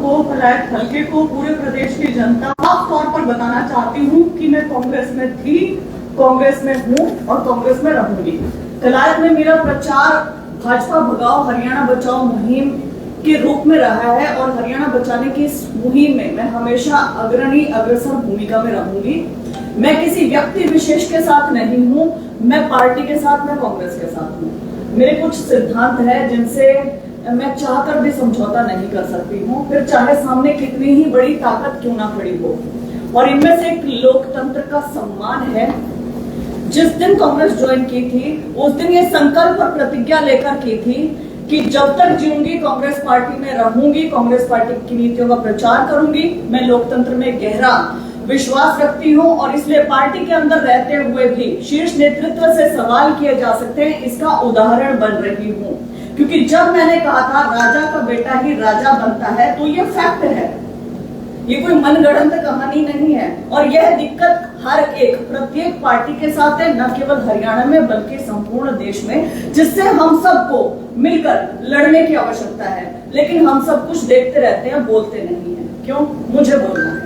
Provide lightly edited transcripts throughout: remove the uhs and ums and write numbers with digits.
को, भलायत हल्के को, पूरे प्रदेश की जनता साफ तौर पर बताना चाहती हूँ कि मैं कांग्रेस में थी, कांग्रेस में हूँ और कांग्रेस में रहूंगी। कलायत में मेरा प्रचार भाजपा भगाओ हरियाणा बचाओ मुहिम के रूप में रहा है और हरियाणा बचाने की इस मुहिम में मैं हमेशा अग्रणी अग्रसर भूमिका में रहूंगी। मैं किसी व्यक्ति विशेष के साथ नहीं हूँ, मैं पार्टी के साथ, मैं कांग्रेस के साथ हूँ। मेरे कुछ सिद्धांत है जिनसे मैं चाहकर भी समझौता नहीं कर सकती हूँ, फिर चाहे सामने कितनी ही बड़ी ताकत क्यों ना खड़ी हो। और इनमें से एक लोकतंत्र का सम्मान है। जिस दिन कांग्रेस ज्वाइन की थी उस दिन ये संकल्प और प्रतिज्ञा लेकर की थी कि जब तक जीऊंगी कांग्रेस पार्टी में रहूंगी, कांग्रेस पार्टी की नीतियों का प्रचार करूंगी। मैं लोकतंत्र में गहरा विश्वास रखती हूं और इसलिए पार्टी के अंदर रहते हुए भी शीर्ष नेतृत्व से सवाल किए जा सकते हैं, इसका उदाहरण बन रही हूं। क्योंकि जब मैंने कहा था राजा का बेटा ही राजा बनता है, तो ये फैक्ट है, ये कोई मनगढ़ंत कहानी नहीं है। और यह दिक्कत हर एक प्रत्येक पार्टी के साथ है, न केवल हरियाणा में बल्कि संपूर्ण देश में, जिससे हम सबको मिलकर लड़ने की आवश्यकता है। लेकिन हम सब कुछ देखते रहते हैं, बोलते नहीं है। क्यों? मुझे बोलना है।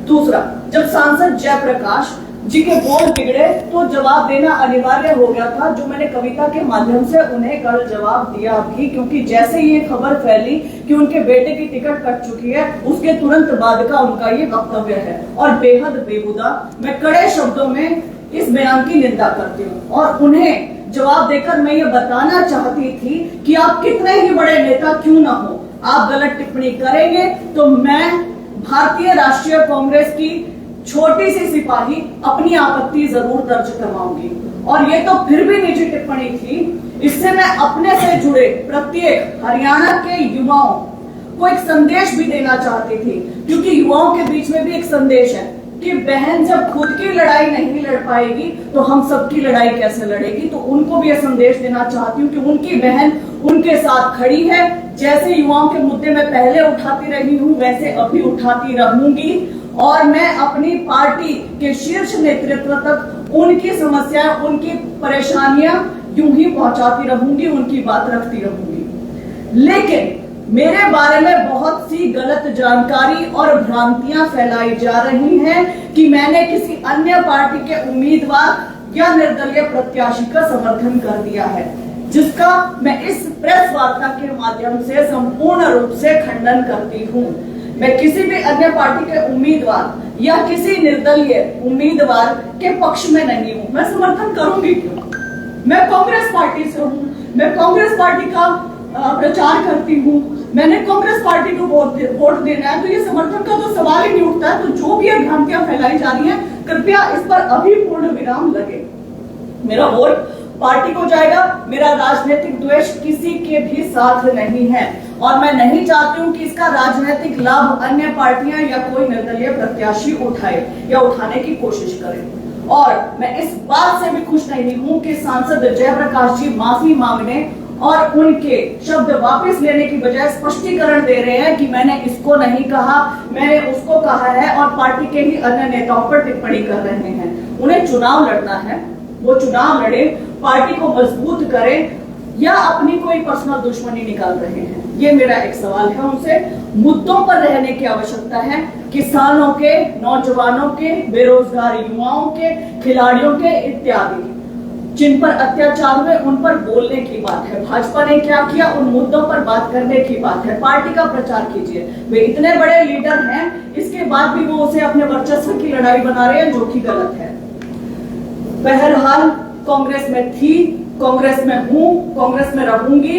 दूसरा, जब सांसद जयप्रकाश जी के बोल बिगड़े तो जवाब देना अनिवार्य हो गया था, जो मैंने कविता के माध्यम से उन्हें कल जवाब दिया भी। क्योंकि जैसे ये खबर फैली कि उनके बेटे की टिकट कट चुकी है, उसके तुरंत बाद का उनका ये वक्तव्य है और बेहद बेहुदा। मैं कड़े शब्दों में इस बयान की निंदा करती हूँ और उन्हें जवाब देकर मैं ये बताना चाहती थी कि आप कितने ही बड़े नेता क्यों ना हो, आप गलत टिप्पणी करेंगे तो मैं भारतीय राष्ट्रीय कांग्रेस की छोटी सी सिपाही अपनी आपत्ति जरूर दर्ज करवाऊंगी। और ये तो फिर भी निजी टिप्पणी थी, इससे मैं अपने से जुड़े प्रत्येक हरियाणा के युवाओं को एक संदेश भी देना चाहती थी। क्योंकि युवाओं के बीच में भी एक संदेश है कि बहन जब खुद की लड़ाई नहीं लड़ पाएगी तो हम सबकी लड़ाई कैसे लड़ेगी। तो उनको भी यह संदेश देना चाहती हूँ कि उनकी बहन उनके साथ खड़ी है। जैसे युवाओं के मुद्दे में पहले उठाती रही हूँ, वैसे अभी उठाती रहूंगी और मैं अपनी पार्टी के शीर्ष नेतृत्व तक उनकी समस्याएं, उनकी परेशानियां यूं ही पहुंचाती रहूंगी, उनकी बात रखती रहूंगी। लेकिन मेरे बारे में बहुत सी गलत जानकारी और भ्रांतियां फैलाई जा रही हैं कि मैंने किसी अन्य पार्टी के उम्मीदवार या निर्दलीय प्रत्याशी का समर्थन कर दिया है, जिसका मैं इस प्रेस वार्ता के माध्यम से संपूर्ण रूप से खंडन करती हूँ। मैं किसी भी अन्य पार्टी के उम्मीदवार या किसी निर्दलीय उम्मीदवार के पक्ष में नहीं हूँ। मैं समर्थन करूंगी क्यों? मैं कांग्रेस पार्टी से हूँ, मैं कांग्रेस पार्टी का प्रचार करती हूँ, मैंने कांग्रेस पार्टी को वोट देना है, तो ये समर्थन का तो सवाल ही नहीं उठता है। तो जो भी भ्रांतियां फैलाई जा रही हैं, कृपया इस पर अभी पूर्ण विराम लगे। मेरा वोट पार्टी को जाएगा, मेरा राजनीतिक द्वेष किसी के भी साथ नहीं है और मैं नहीं चाहती हूँ कि इसका राजनीतिक लाभ अन्य पार्टियां या कोई निर्दलीय प्रत्याशी उठाए या उठाने की कोशिश करे। और मैं इस बात से भी खुश नहीं हूँ कि सांसद जयप्रकाश जी माफी मांगने और उनके शब्द वापस लेने की बजाय स्पष्टीकरण दे रहे हैं कि मैंने इसको नहीं कहा, मैंने उसको कहा है, और पार्टी के ही अन्य नेताओं पर टिप्पणी कर रहे हैं। उन्हें चुनाव लड़ना है, वो चुनाव लड़े, पार्टी को मजबूत करें, या अपनी कोई पर्सनल दुश्मनी निकाल रहे हैं। ये मेरा एक सवाल है उनसे। मुद्दों पर रहने की आवश्यकता है, किसानों के, नौजवानों के, बेरोजगार युवाओं के, खिलाड़ियों के इत्यादि, जिन पर अत्याचार हुए उन पर बोलने की बात है। भाजपा ने क्या किया, उन मुद्दों पर बात करने की बात है। पार्टी का प्रचार कीजिए। वे इतने बड़े लीडर हैं, इसके बाद भी वो उसे अपने वर्चस्व की लड़ाई बना रहे हैं, जो कि गलत है। बहरहाल कांग्रेस में थी, कांग्रेस में हूँ, कांग्रेस में रहूंगी।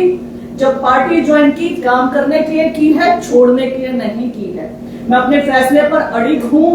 जब पार्टी ज्वाइन की, काम करने के लिए की है, छोड़ने के लिए नहीं की है। मैं अपने फैसले पर अड़िग हूँ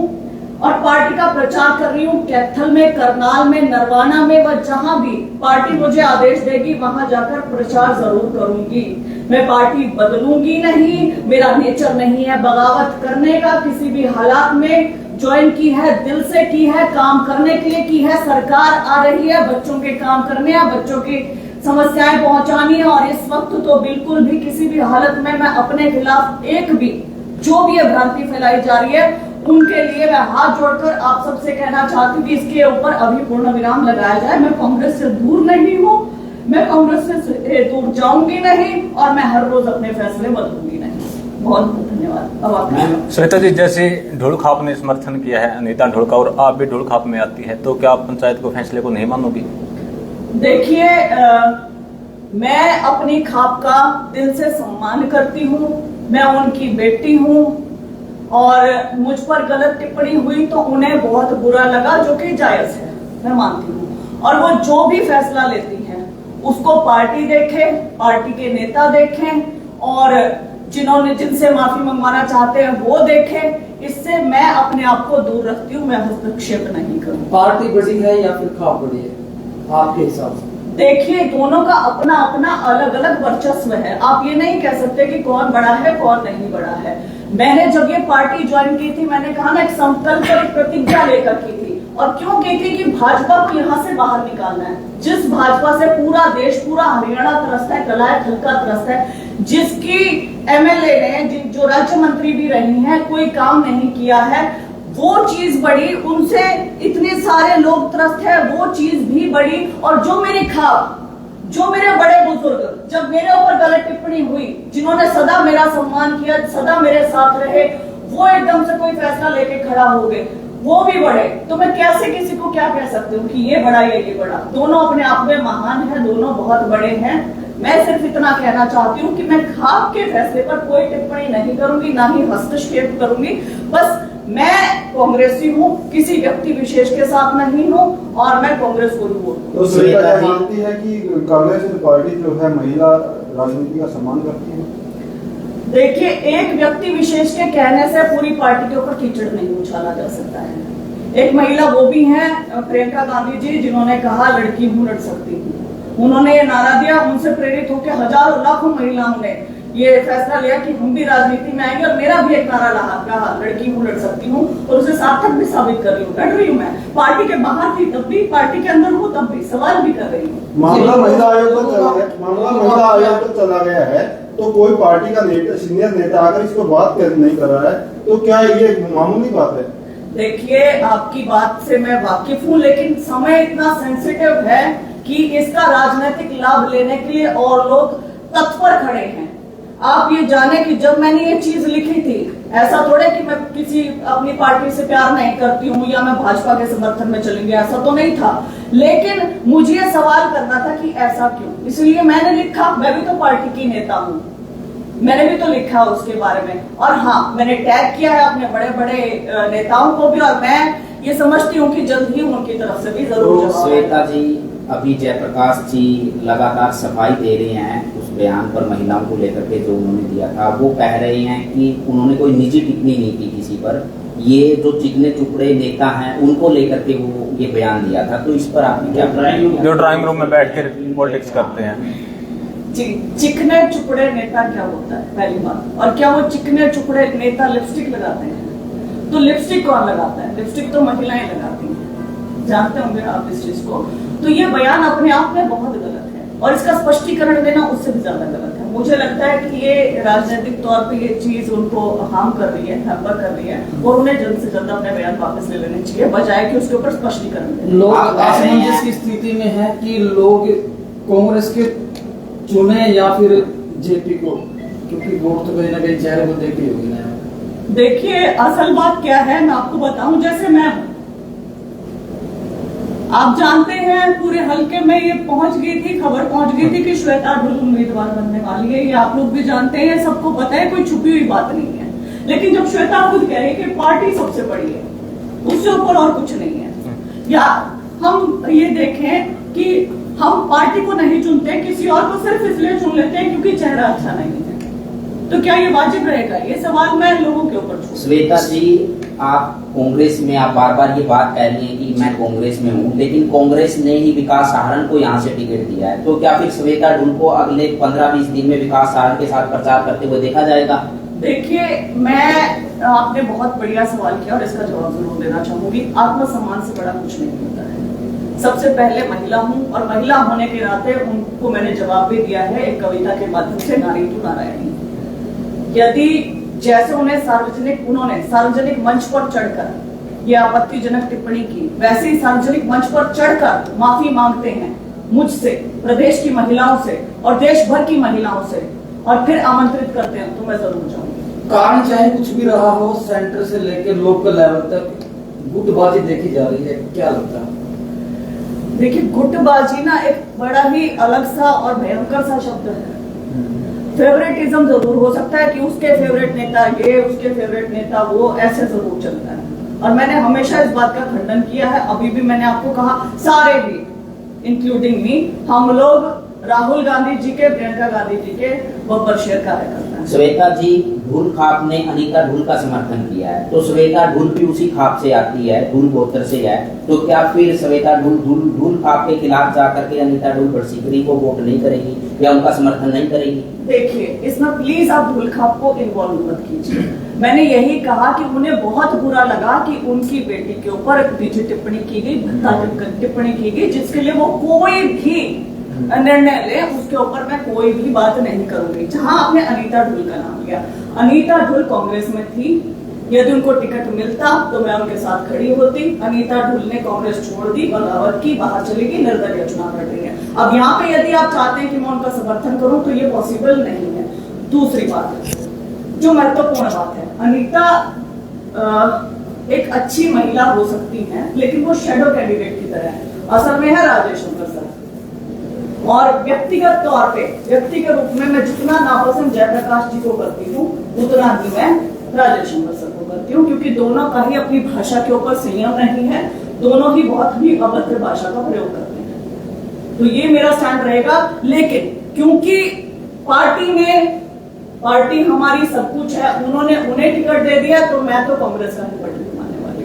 और पार्टी का प्रचार कर रही हूँ। कैथल में, करनाल में, नरवाना में व जहां भी पार्टी मुझे आदेश देगी वहां जाकर प्रचार जरूर करूंगी। मैं पार्टी बदलूंगी नहीं, मेरा नेचर नहीं है बगावत करने का। किसी भी हालात में ज्वाइन की है, दिल से की है, काम करने के लिए की है। सरकार आ रही है, बच्चों के काम करने हैं, बच्चों की समस्याएं पहुंचानी है। और इस वक्त तो बिल्कुल भी किसी भी हालत में मैं अपने खिलाफ एक भी जो भी भ्रांति फैलाई जा रही है, उनके लिए मैं हाथ जोड़कर आप सबसे कहना चाहती हूँ कि इसके ऊपर अभी पूर्ण विराम लगाया जाए। मैं कांग्रेस से दूर नहीं हूँ, मैं कांग्रेस से दूर जाऊंगी नहीं और मैं हर रोज अपने फैसले बदलूंगी नहीं। बहुत धन्यवाद। अब आप श्वेता जी, जैसे ढोलखाप ने समर्थन किया है अनीता ढोल का और आप भी ढोलखाप में आती है, तो क्या आप पंचायत को फैसले को नहीं मानोगी? देखिए, मैं अपनी खाप का दिल से सम्मान करती हूँ, मैं उनकी बेटी हूँ और मुझ पर गलत टिप्पणी हुई तो उन्हें बहुत बुरा लगा, जो कि जायज है, मैं मानती हूँ। और वो जो भी फैसला लेती हैं उसको पार्टी देखे, पार्टी के नेता देखें और जिनसे माफी मंगवाना चाहते हैं वो देखें। इससे मैं अपने आप को दूर रखती हूँ, मैं हस्तक्षेप नहीं करूँ। पार्टी बड़ी है या फिर खाप बड़ी है आपके हिसाब से? देखिए, दोनों का अपना अपना अलग अलग वर्चस्व है। आप ये नहीं कह सकते कि कौन बड़ा है कौन नहीं बड़ा है। मैंने जब ये पार्टी ज्वाइन की थी, मैंने कहा ना, एक संकल्प पर एक प्रतिज्ञा लेकर की थी। और क्यों की थी? कि भाजपा को यहाँ से बाहर निकालना है। जिस भाजपा से पूरा देश, पूरा हरियाणा त्रस्त है, कलायत हल्का त्रस्त है, जिसकी एमएलए ने, जो राज्य मंत्री भी रही हैं, कोई काम नहीं किया है, वो चीज बड़ी, उनसे इतने सारे लोग त्रस्त है, वो चीज भी बड़ी। और जो मेरी खाप, जो मेरे बड़े बुजुर्ग जब मेरे ऊपर गलत टिप्पणी हुई, जिन्होंने सदा मेरा सम्मान किया, सदा मेरे साथ रहे, वो एकदम से कोई फैसला लेके खड़ा हो गए, वो भी बड़े। तो मैं कैसे किसी को क्या कह सकती हूँ कि ये बड़ा या ये बड़ा? दोनों अपने आप में महान है, दोनों बहुत बड़े हैं। मैं सिर्फ इतना कहना चाहती हूँ कि मैं खाप के फैसले पर कोई टिप्पणी नहीं करूंगी, ना ही हस्तक्षेप करूंगी। बस मैं कांग्रेसी हूँ, किसी व्यक्ति विशेष के साथ नहीं हूँ और मैं कांग्रेस को ही वोट। तो श्वेता जी मानती है कि कांग्रेस पार्टी जो है महिला राजनीति का सम्मान करती है? देखिए, एक व्यक्ति विशेष के कहने से पूरी पार्टी के ऊपर कीचड़ नहीं उछाला जा सकता है। एक महिला वो भी हैं प्रियंका गांधी जी, जिन्होंने कहा लड़की हूँ लड़ सकती हूँ। उन्होंने ये नारा दिया, उनसे प्रेरित होकर हजारों लाखों महिलाओं ने ये फैसला लिया कि हम भी राजनीति में आएंगे। और मेरा भी एक नारा रहा, लड़की हूँ लड़ सकती हूँ, और उसे सार्थक भी साबित कर रही हूँ। लड़ रही हूँ, मैं पार्टी के बाहर थी तब भी, पार्टी के अंदर हूँ तब भी, सवाल भी कर रही हूँ। मामला महिला आयोग तक चला गया, मामला महिला आयोग तक चला गया है, तो कोई पार्टी का नेता, सीनियर नेता अगर इसको बात नहीं कर रहा है, तो क्या ये मामूली बात है? देखिए, आपकी बात से मैं वाकिफ हूँ, लेकिन समय इतना सेंसिटिव है कि इसका राजनीतिक लाभ लेने के लिए और लोग तत्पर खड़े हैं। आप ये जाने कि जब मैंने ये चीज लिखी थी, ऐसा थोड़े कि मैं किसी अपनी पार्टी से प्यार नहीं करती हूँ या मैं भाजपा के समर्थन में चलूंगी, ऐसा तो नहीं था। लेकिन मुझे ये सवाल करना था कि ऐसा क्यों, इसलिए मैंने लिखा। मैं भी तो पार्टी की नेता हूँ, मैंने भी तो लिखा उसके बारे में। और हाँ, मैंने टैग किया है अपने बड़े बड़े नेताओं को भी, और मैं ये समझती हूँ कि जल्द ही उनकी तरफ से भी जरूर जवाब। श्वेता जी, अभी जयप्रकाश जी लगातार सफाई दे रहे हैं उस बयान पर महिलाओं को लेकर के जो उन्होंने दिया था। वो कह रहे हैं कि उन्होंने कोई निजी टिप्पणी नहीं की किसी पर, ये जो चिकने चुपड़े नेता हैं उनको लेकर के वो ये बयान दिया था। तो इस पर आपकी क्या? जो ड्राइंग रूम में बैठ कर पॉलिटिक्स करते हैं। चिकने चुपड़े नेता क्या होता है, पहली बात। और क्या वो चिकने चुपड़े नेता लिपस्टिक लगाते हैं? तो लिपस्टिक कौन लगाता है? लिपस्टिक तो महिलाएं लगाती हैं, जानते होंगे आप इस चीज को। तो ये बयान अपने आप में बहुत गलत है, और इसका स्पष्टीकरण देना उससे भी ज्यादा गलत है। मुझे लगता है कि ये राजनीतिक तौर पे ये चीज उनको हार्म कर रही है, हैम्पर कर रही है, और उन्हें जल्द से जल्द अपने बयान वापस ले लेने चाहिए, बजाय कि उसके ऊपर स्पष्टीकरण दें। लोग असमंजस की स्थिति में है कि लोग कांग्रेस के चुने या फिर जेपी को, क्योंकि वोट तो कहीं ना कहीं चेहरे को देख ही होगी ना। देखिए, असल बात क्या है, मैं आपको बताऊं। जैसे मैं, आप जानते हैं, पूरे हलके में ये पहुंच गई थी, खबर पहुंच गई थी कि श्वेता ढुल उम्मीदवार बनने वाली है। ये आप लोग भी जानते हैं, सबको पता है, कोई छुपी हुई बात नहीं है। लेकिन जब श्वेता खुद कह रही कि पार्टी सबसे बड़ी है, उससे ऊपर और कुछ नहीं है, या हम ये देखें कि हम पार्टी को नहीं चुनते, किसी और को सिर्फ इसलिए चुन लेते हैं क्योंकि चेहरा अच्छा नहीं है, तो क्या ये वाजिब रहेगा? ये सवाल मैं लोगों के ऊपर छोड़। श्वेता जी, आप कांग्रेस में, आप बार बार ये बात कह रही हैं कि मैं कांग्रेस में हूँ, लेकिन कांग्रेस ने ही विकास सहारण को यहाँ से टिकट दिया है, तो क्या फिर श्वेता ढुल को अगले 15-20 दिन में विकास सहारण के साथ प्रचार करते हुए देखा जाएगा? देखिए, आपने बहुत बढ़िया सवाल किया और इसका जवाब जरूर देना चाहूंगी। आत्मसम्मान से बड़ा कुछ नहीं होता है। सबसे पहले महिला हूँ, और महिला होने के नाते उनको मैंने जवाब भी दिया है एक कविता के माध्यम से, नारी तू नारायणी। यदि जैसे उन्होंने सार्वजनिक मंच पर चढ़कर ये आपत्तिजनक टिप्पणी की, वैसे ही सार्वजनिक मंच पर चढ़कर माफी मांगते हैं मुझसे, प्रदेश की महिलाओं से और देश भर की महिलाओं से, और फिर आमंत्रित करते हैं, तो मैं जरूर जाऊंगी। कारण चाहे कुछ भी रहा हो, सेंटर से लेकर लोकल लेवल तक गुटबाजी देखी जा रही है, क्या लगता है? देखिए, गुटबाजी ना एक बड़ा ही अलग सा और भयंकर सा शब्द है। फेवरेटिज्म जरूर हो सकता है कि उसके फेवरेट नेता ये, उसके फेवरेट नेता वो, ऐसे जरूर चलता है। और मैंने हमेशा इस बात का खंडन किया है। अभी भी मैंने आपको कहा, सारे ही इंक्लूडिंग मी, हम लोग राहुल गांधी जी के, प्रियंका गांधी जी के बब्बर शेर कार्यकर्ता हैं। श्वेता जी, ढूल खाप ने अनीता ढूल का समर्थन किया है, तो श्वेता ढूल भी उसी खाप से आती है, ढूल गोत्र से है, तो क्या फिर श्वेता ढूल खाप के खिलाफ जाकर के अनीता ढूल बरसिकरी को वोट नहीं करेगी या उनका समर्थन नहीं करेगी? देखिए, इसमें प्लीज आप ढूल खाप को इन्वॉल्व मत कीजिए। मैंने यही कहा कि उन्हें बहुत बुरा लगा कि उनकी बेटी के ऊपर एक निजी टिप्पणी की गई, भत्ता टिप्पणी की गई, जिसके लिए वो कोई भी निर्णय ले, उसके ऊपर मैं कोई भी बात नहीं करूंगी। जहां आपने अनीता ढूल का नाम लिया, अनीता ढूल कांग्रेस में थी, यदि उनको टिकट मिलता तो मैं उनके साथ खड़ी होती। अनीता ढूल ने कांग्रेस छोड़ दी, बगावत की, बाहर चली गई, निर्दलीय चुनाव लड़ रही है। अब यहाँ पे यदि आप चाहते हैं कि मैं उनका समर्थन करूं तो ये पॉसिबल नहीं है। दूसरी बात, जो महत्वपूर्ण बात है, अनीता एक अच्छी महिला हो सकती है, लेकिन वो शेडो कैंडिडेट की तरह है। असल में है राजेश शंकर सर, और व्यक्तिगत तौर पे, व्यक्ति के रूप में मैं जितना नापसंद जयप्रकाश जी को करती हूँ, उतना ही मैं राजेश शंकर सर को करती हूँ, क्योंकि दोनों का ही अपनी भाषा के ऊपर संयम नहीं है, दोनों ही बहुत ही अभद्र भाषा का प्रयोग करते हैं। तो ये मेरा स्टैंड रहेगा। लेकिन क्योंकि पार्टी हमारी सब कुछ है, उन्होंने उन्हें टिकट दे दिया, तो मैं तो कांग्रेस का ही टिकट मानने वाली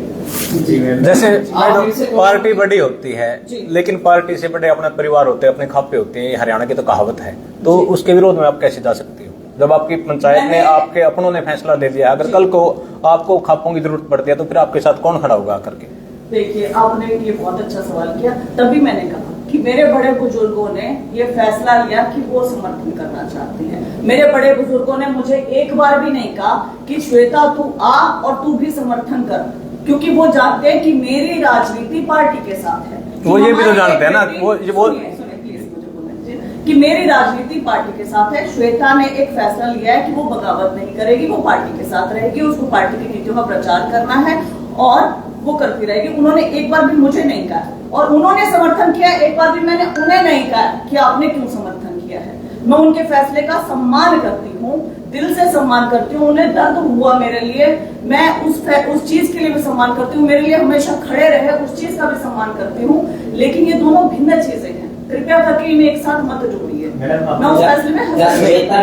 हूँ। जैसे पार्टी बड़ी होती है, जी। लेकिन पार्टी से बड़े अपने परिवार होते हैं, अपने खापे होते हैं, ये हरियाणा की तो कहावत है। तो उसके विरोध में आप कैसे जा सकती हो जब आपकी पंचायत ने, आपके अपनों ने फैसला ले लिया? अगर कल को आपको खापों की जरूरत पड़ती है तो फिर आपके साथ कौन खड़ा होगा आकर के? देखिए, आपने ये बहुत अच्छा सवाल किया। तभी मैंने कहा कि मेरे बड़े बुजुर्गों ने ये फैसला लिया कि वो समर्थन करना चाहते हैं। मेरे बड़े बुजुर्गों ने मुझे एक बार भी नहीं कहा कि श्वेता तू आ और तू भी समर्थन कर, क्योंकि वो जानते हैं कि मेरी राजनीति पार्टी के साथ है। वो ये भी तो जानते हैं ना, वो सुनिए, प्लीज मुझे बोलने दीजिए कि मेरी राजनीति पार्टी के साथ है। श्वेता ने एक फैसला लिया है कि वो बगावत नहीं करेगी, वो पार्टी के साथ रहेगी, उसको पार्टी की नीतियों का प्रचार करना है और वो करती रहेगी। उन्होंने एक बार भी मुझे नहीं कहा, और उन्होंने समर्थन किया, एक बार भी मैंने उन्हें नहीं कहा कि आपने क्यों समर्थन किया है। मैं उनके फैसले का सम्मान करती हूँ, दिल से सम्मान करती हूँ। उन्हें दर्द हुआ मेरे लिए, मैं उस चीज के लिए भी सम्मान करती हूँ, मेरे लिए हमेशा खड़े रहे, उस चीज का भी सम्मान करती हूँ। लेकिन ये दोनों भिन्न चीजें हैं, कृपया करके इन्हें एक साथ मत जोड़िए। मैं उस फैसले में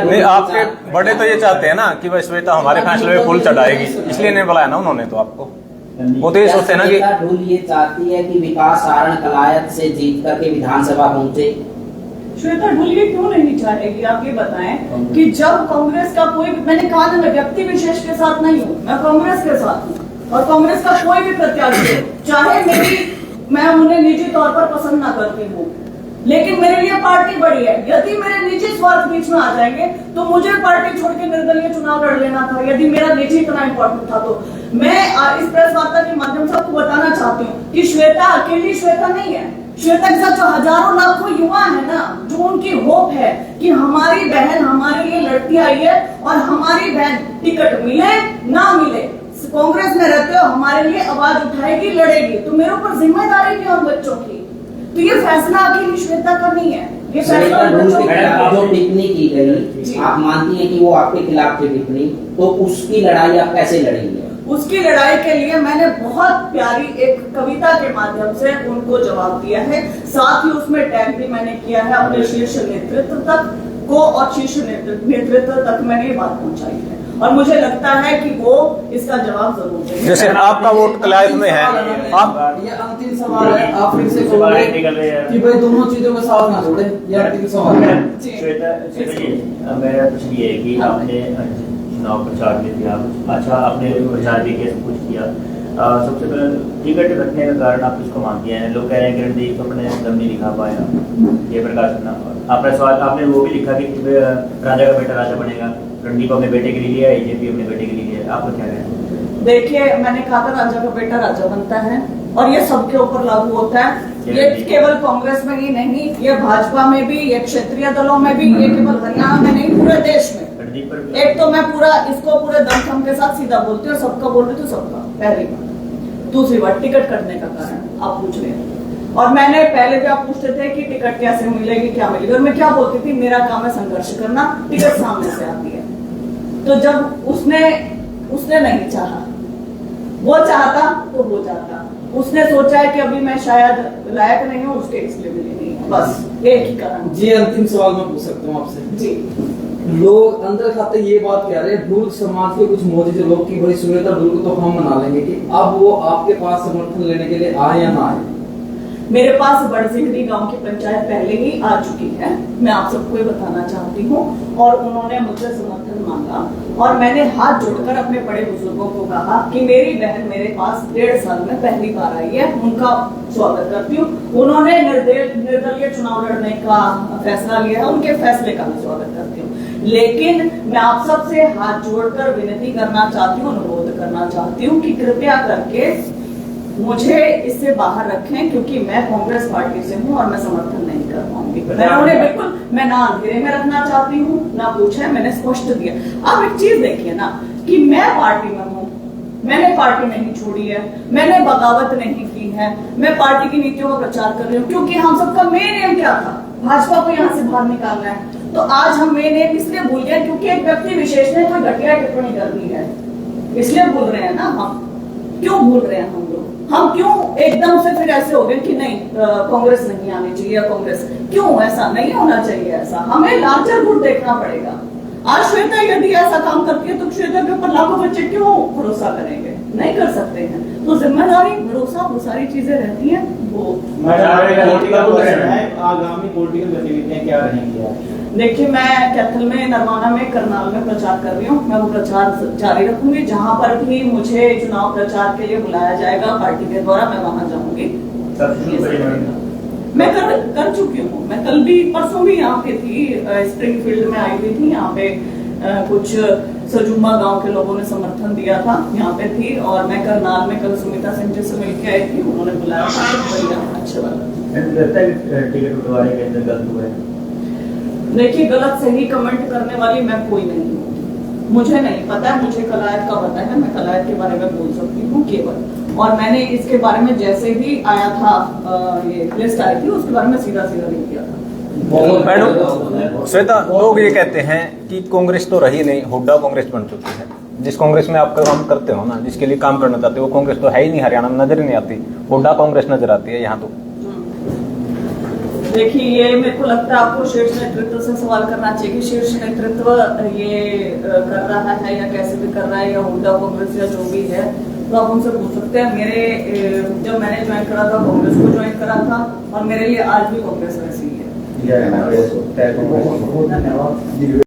नहीं, आपके बड़े तो ये चाहते हैं ना कि वह श्वेता हमारे फैसले में फूल चढ़ाएगी, इसलिए नहीं बुलाया ना उन्होंने तो आपको। वो तो ये सोचते हैं ना कि ढूल ये चाहती है कि विकास सारण कलायत से जीत करके विधानसभा पहुंचे। श्वेता ढूल ये क्यों नहीं चाहेगी? आप ये बताएं कि जब कांग्रेस का कोई, मैंने कहा ना, मैं व्यक्ति विशेष के साथ नहीं हूँ, मैं कांग्रेस के साथ हूँ, और कांग्रेस का कोई भी प्रत्याशी हो, चाहे मैं उन्हें निजी तौर पर पसंद ना करती हूँ, लेकिन मेरे लिए पार्टी बड़ी है। यदि मेरे निजी स्वार्थ बीच में आ जाएंगे तो मुझे पार्टी छोड़ के निर्दलीय चुनाव लड़ लेना था, यदि मेरा निजी इतना इंपॉर्टेंट था। तो मैं इस प्रेस वार्ता के माध्यम से आपको बताना चाहती हूँ कि श्वेता अकेली श्वेता नहीं है। श्वेता के साथ जो हजारों लाखों युवा है ना, जो उनकी होप है कि हमारी बहन हमारे लिए लड़ती आई है, और हमारी बहन टिकट मिले ना मिले, कांग्रेस में रहते हो, हमारे लिए आवाज उठाएगी, लड़ेगी। तो मेरे ऊपर जिम्मेदारी भी उन बच्चों की। तो ये फैसला अकेली श्वेता का नहीं है, ये फैसला बच्चों का। जो टिप्पणी की गई, आप मानती हैं कि वो आपके खिलाफ थी टिप्पणी, तो उसकी लड़ाई आप कैसे लड़ेंगे? उसकी लड़ाई के लिए मैंने बहुत प्यारी एक कविता के माध्यम से उनको जवाब दिया है। साथ ही उसमें टैग भी मैंने किया है अपने शीर्ष नेतृत्व तक को, और शीर्ष नेतृत्व तक मैंने ये बात पहुंचाई है, और मुझे लगता है कि वो इसका जवाब जरूर देंगे। जैसे आपका वोट कलायत में है, आप ये अंतिम सवाल है, आप फिर से कहोगे कि भाई दोनों चीजों के साथ ना जोड़े, ये अंतिम सवाल है। श्वेता जी, मेरा प्रश्न ये है कि आपने चुनाव प्रचार में दिया, अच्छा आपने प्रचार भी किया, सब कुछ किया, सबसे पहले टिकट रखने का कारण आप किसको मानती हैं? लोग कह रहे हैं कि रणदीप अपने दम नहीं दिखा पाया, जयप्रकाश आपने सवाल, आपने वो भी लिखा कि राजा का बेटा राजा बनेगा, रणदीप अपने बेटे के लिए लिया, बीजेपी अपने बेटे के लिए लिया, आपको क्या कहना है? देखिए, मैंने कहा था राजा का बेटा राजा बनता है, और ये सबके ऊपर लागू होता है। ये केवल कांग्रेस में ही नहीं, ये भाजपा में भी, ये क्षेत्रीय दलों में भी, ये केवल हरियाणा में नहीं, पूरे देश में। रणदीप पर एक तो मैं पूरा इसको पूरे दमखम के साथ सीधा बोलती हूँ, सबका बोल रही हूँ, सबका पहली बात। दूसरी बात, टिकट कटने का कारण आप पूछ रहे हैं, और मैंने पहले भी आप पूछते थे कि टिकट कैसे मिलेगी, क्या मिलेगी, और मैं क्या बोलती थी, मेरा काम है संघर्ष करना, टिकट सामने से आती है। तो जब उसने नहीं चाहा, वो चाहता तो हो जाता, उसने सोचा है कि अभी मैं शायद लायक नहीं हूँ, उसके इसलिए मिली नहीं है, बस एक ही कारण। जी अंतिम सवाल मैं पूछ सकता हूँ आपसे? जी, लोग अंदर खाते ये बात कह रहे हैं, ढूल समाज के कुछ मोदी लोग की बड़ी सुविधा ढूल को तो हम मना लेंगे कि अब वो आपके पास समर्थन लेने के लिए आए या ना आए। मेरे पास बड़सिकरी गांव की पंचायत पहले ही आ चुकी है, मैं आप सबको ये बताना चाहती हूँ, और उन्होंने मुझसे समर्थन मांगा, और मैंने हाथ जोड़कर अपने बड़े बुजुर्गों को कहा कि मेरी बहन मेरे पास 1.5 साल में पहली बार आई है, उनका स्वागत करती हूँ। उन्होंने निर्दलीय चुनाव लड़ने का फैसला लिया है, उनके फैसले का भी स्वागत करती हूँ। लेकिन मैं आप सबसे हाथ जोड़कर विनती करना चाहती हूँ, अनुरोध करना चाहती हूँ कि कृपया करके मुझे इससे बाहर रखें, क्योंकि मैं कांग्रेस पार्टी से हूं और मैं समर्थन नहीं कर पाऊंगी। मैं ना अंधेरे में रखना चाहती हूं, ना पूछे, मैंने स्पष्ट दिया। आप एक चीज देखिए ना कि मैं पार्टी में हूं, मैंने पार्टी नहीं छोड़ी है, मैंने बगावत नहीं की है, मैं पार्टी की नीतियों का प्रचार कर रही हूँ, क्योंकि हम सबका मेन एम क्या था, भाजपा को यहाँ से बाहर निकालना है। तो आज हम मेन एम इसलिए भूल गए क्योंकि एक व्यक्ति विशेष ने कोई घटिया टिप्पणी कर दी है, इसलिए भूल रहे हैं ना। हम क्यों भूल रहे हैं, हम क्यों एकदम से फिर ऐसे हो गए कि नहीं कांग्रेस नहीं आनी चाहिए, कांग्रेस क्यों, ऐसा नहीं होना चाहिए, ऐसा हमें लार्जर गुड देखना पड़ेगा। आज श्वेता यदि ऐसा काम करती है तो श्वेता के ऊपर लाखों बच्चे क्यों भरोसा करेंगे, नहीं कर सकते हैं। तो जिम्मेदारी, भरोसा, वो सारी चीजें रहती हैं। वो आगामी पॉलिटिकल गतिविधियां क्या रहेंगी? देखिए, मैं कैथल में, नरवाना में, करनाल में प्रचार कर रही हूँ, मैं वो प्रचार जारी रखूंगी। जहां पर भी मुझे चुनाव प्रचार के लिए बुलाया जाएगा पार्टी के द्वारा, मैं वहां जाऊंगी। मैं कर चुकी हूँ, मैं कल भी, परसों भी यहाँ पे थी, स्प्रिंगफील्ड में आई हुई थी, यहाँ पे कुछ सजुमा गांव के लोगों ने समर्थन दिया था, यहाँ पे थी। और मैं करनाल में कल सुमिता सिंह जी से मिलकर आई थी, उन्होंने बुलाया था, बढ़िया, अच्छा लगा। टिकट बंटवारे के अंदर गलत हुआ है? देखिए, गलत सही कमेंट करने वाली मैं कोई नहीं हूँ, मुझे नहीं पता है, मुझे कलायत का पता है, मैं कलायत के बारे में बोल सकती हूँ केवल। और मैंने इसके बारे में जैसे ही आया था, ये लिस्ट आई थी, उसके बारे में सीधा नहीं किया था। मैडम श्वेता, लोग ये कहते हैं कि कांग्रेस तो रही नहीं, हुड्डा कांग्रेस बन चुकी है। जिस कांग्रेस में आप काम करते हो ना, जिसके लिए काम करना चाहते हो, वो कांग्रेस तो है ही नहीं, हरियाणा में नजर ही नहीं आती, हुड्डा कांग्रेस नजर आती है यहाँ तो। देखिए, ये मेरे को लगता है आपको शीर्ष नेतृत्व से सवाल करना चाहिए कि शीर्ष नेतृत्व ये कर रहा है या कैसे भी कर रहा है, या हुड्डा कांग्रेस या जो भी है, तो आप उनसे पूछ सकते हैं। मेरे जब मैंने ज्वाइन करा था, कांग्रेस को ज्वाइन करा था, और मेरे लिए आज भी कांग्रेस वैसी ही है। धन्यवाद।